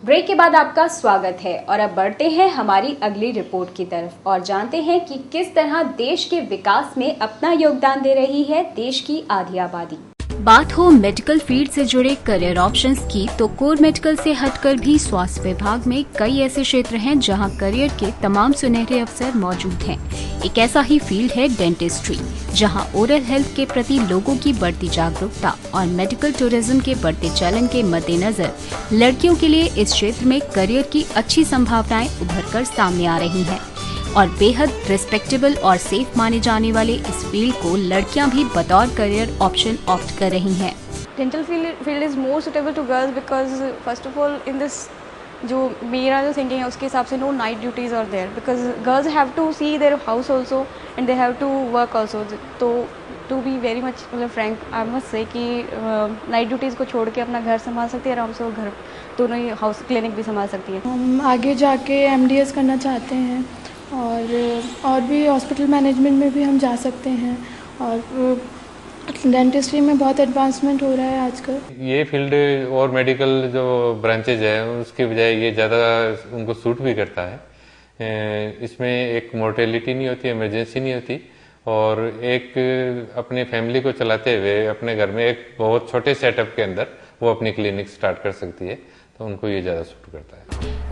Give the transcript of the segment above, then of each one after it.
Break के बाद आपका स्वागत है और अब बढ़ते हैं हमारी अगली रिपोर्ट की तरफ और जानते हैं कि किस तरह देश के विकास में अपना योगदान दे रही है देश की आधी आबादी। बात हो मेडिकल फील्ड से जुड़े करियर ऑप्शंस की, तो कोर मेडिकल से हटकर भी स्वास्थ्य विभाग में कई ऐसे क्षेत्र हैं जहां करियर के तमाम सुनहरे अवसर मौजूद हैं। एक ऐसा ही फील्ड है डेंटिस्ट्री, जहां ओरल हेल्थ के प्रति लोगों की बढ़ती जागरूकता और मेडिकल टूरिज्म के बढ़ते चलन के मद्देनजर लड़कियों के लिए इस क्षेत्र में करियर की अच्छी संभावनाएं उभर कर सामने आ रही हैं और बेहद रिस्पेक्टेबल और सेफ माने जाने वाले इस फील्ड को लड़कियां भी बतौर करियर ऑप्शन ऑप्ट कर रही हैं। Dental field is more suitable to girls because first of all in this जो मेरा जो थिंकिंग है उसके हिसाब से no night duties are there because girls have to see their house also and they have to work also. तो to be very much मतलब frank I must say कि नाइट ड्यूटीज़ को छोड़ के अपना घर संभाल सकती है आराम से और घर दोनों ही हाउस क्लिनिक भी संभाल सकती है। हम आगे जाके MDS करना चाहते हैं और भी हॉस्पिटल मैनेजमेंट में भी हम जा सकते हैं और डेंटिस्ट्री में बहुत एडवांसमेंट हो रहा है आजकल। ये फील्ड और मेडिकल जो ब्रांचेज है उसके बजाय ये ज़्यादा उनको सूट भी करता है। इसमें एक मोर्टेलिटी नहीं होती, इमरजेंसी नहीं होती और एक अपने फैमिली को चलाते हुए अपने घर में एक बहुत छोटे सेटअप के अंदर वो अपनी क्लिनिक स्टार्ट कर सकती है, तो उनको ये ज़्यादा सूट करता है।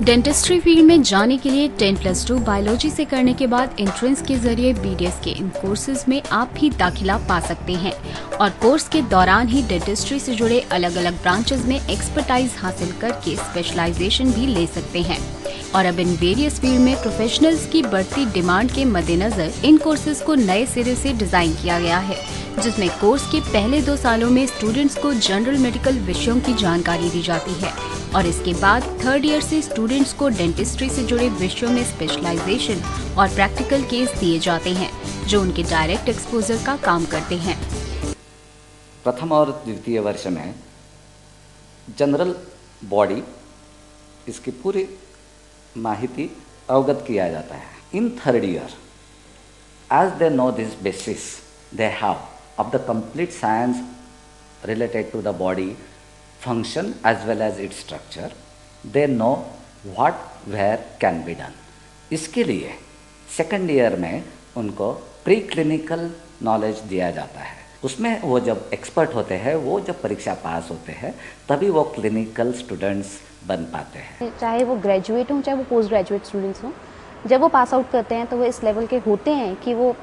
डेंटिस्ट्री फील्ड में जाने के लिए 10+2 बायोलॉजी से करने के बाद एंट्रेंस के जरिए BDS के इन कोर्सेज में आप भी दाखिला पा सकते हैं और कोर्स के दौरान ही डेंटिस्ट्री से जुड़े अलग अलग ब्रांचेस में एक्सपर्टाइज हासिल करके स्पेशलाइजेशन भी ले सकते हैं। और अब इन वेरियस फील्ड में प्रोफेशनल्स की बढ़ती डिमांड के मद्देनजर इन कोर्सेज को नए सिरे से डिजाइन किया गया है, जिसमें कोर्स के पहले 2 सालों में स्टूडेंट्स को जनरल मेडिकल विषयों की जानकारी दी जाती है और इसके बाद 3rd ईयर से स्टूडेंट्स को डेंटिस्ट्री से जुड़े विषयों में स्पेशलाइजेशन और प्रैक्टिकल केस दिए जाते हैं जो उनके डायरेक्ट एक्सपोजर का काम करते हैं। प्रथम और द्वितीय वर्ष में जनरल बॉडी इसकी पूरी माहिती अवगत किया जाता है। In 3rd year as they know this basis they have of the complete science related to the body function as well as its structure, they know what where can be done. इसके लिए 2nd year में उनको pre clinical knowledge दिया जाता है। उसमें वो जब एक्सपर्ट होते हैं, वो जब परीक्षा पास होते हैं तभी वो क्लिनिकल स्टूडेंट्स बन पाते हैं। चाहे वो ग्रेजुएट हों चाहे वो पोस्ट ग्रेजुएट स्टूडेंट्स हों, जब वो पास आउट करते हैं तो वो इस लेवल के होते हैं कि वो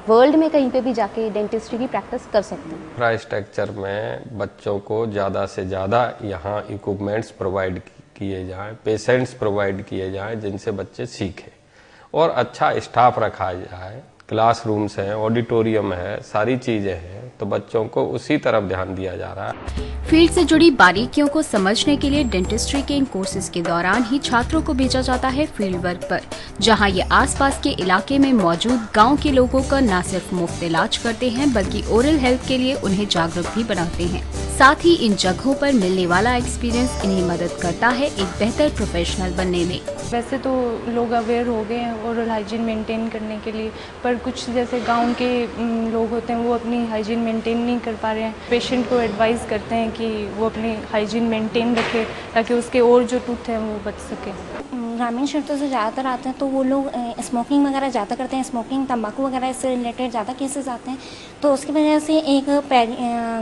वर्ल्ड में कहीं पे भी जाके डेंटिस्ट्री की प्रैक्टिस कर सकते हैं। इंफ्रास्ट्रक्चर में बच्चों को ज़्यादा से ज़्यादा यहाँ इक्विपमेंट्स प्रोवाइड किए जाएं, पेशेंट्स प्रोवाइड किए जाएं जिनसे बच्चे सीखें और अच्छा स्टाफ रखा जाए। क्लासरूम्स हैं, ऑडिटोरियम है, सारी चीज़ें हैं, तो बच्चों को उसी तरफ ध्यान दिया जा रहा है। फील्ड से जुड़ी बारीकियों को समझने के लिए डेंटिस्ट्री के इन कोर्सेज के दौरान ही छात्रों को भेजा जाता है फील्ड वर्क पर, जहां ये आसपास के इलाके में मौजूद गांव के लोगों का न सिर्फ मुफ्त इलाज करते हैं बल्कि ओरल हेल्थ के लिए उन्हें जागरूक भी बनाते हैं। साथ ही इन जगहों पर मिलने वाला एक्सपीरियंस इन्हें मदद करता है एक बेहतर प्रोफेशनल बनने में। वैसे तो लोग अवेयर हो गए हैं ओरल हाइजीन मेंटेन करने के लिए, पर कुछ जैसे गांव के लोग होते हैं वो अपनी हाइजीन मेंटेन नहीं कर पा रहे हैं। पेशेंट को एडवाइस करते हैं कि वो अपनी हाइजीन मेंटेन रखे ताकि उसके और जो टूथ हैं वो बच सके। ग्रामीण क्षेत्रों से ज़्यादातर आते हैं तो वो लोग स्मोकिंग वगैरह ज़्यादा करते हैं, स्मोकिंग तंबाकू वगैरह इससे रिलेटेड ज़्यादा केसेस आते हैं, तो उसकी वजह से एक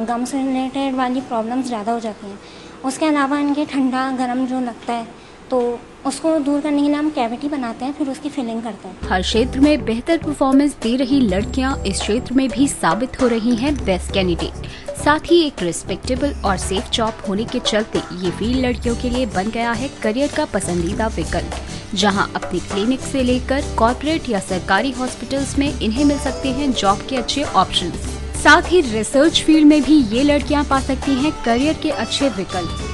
गम से रिलेटेड वाली प्रॉब्लम्स ज़्यादा हो जाती हैं। उसके अलावा इनके ठंडा गर्म जो लगता है तो उसको दूर करने के लिए हम कैविटी बनाते हैं, फिर उसकी फिलिंग करते हैं। हर क्षेत्र में बेहतर परफॉर्मेंस दे रही लड़कियां इस क्षेत्र में भी साबित हो रही हैं बेस्ट कैंडिडेट। साथ ही एक रिस्पेक्टेबल और सेफ जॉब होने के चलते ये फील्ड लड़कियों के लिए बन गया है करियर का पसंदीदा विकल्प, जहां अपनी क्लिनिक से लेकर कॉर्पोरेट या सरकारी हॉस्पिटल्स में इन्हें मिल सकते हैं जॉब के अच्छे ऑप्शंस। साथ ही रिसर्च फील्ड में भी ये लड़कियां पा सकती हैं करियर के अच्छे विकल्प।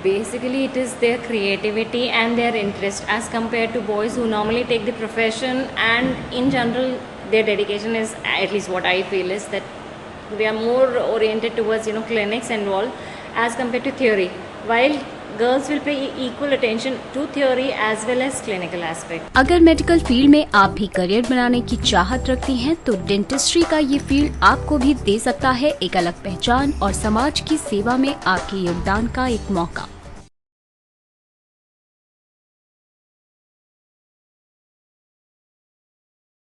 Basically, it is their creativity and their interest as compared to boys who normally take the profession, and in general their dedication is, at least what I feel, is that they are more oriented towards clinics and all as compared to theory, while girls will pay equal attention to theory as well as clinical aspect. अगर medical field में आप भी career बनाने की चाहत रखती हैं तो डेंटिस्ट्री का ये फील्ड आपको भी दे सकता है एक अलग पहचान और समाज की सेवा में आपके योगदान का एक मौका।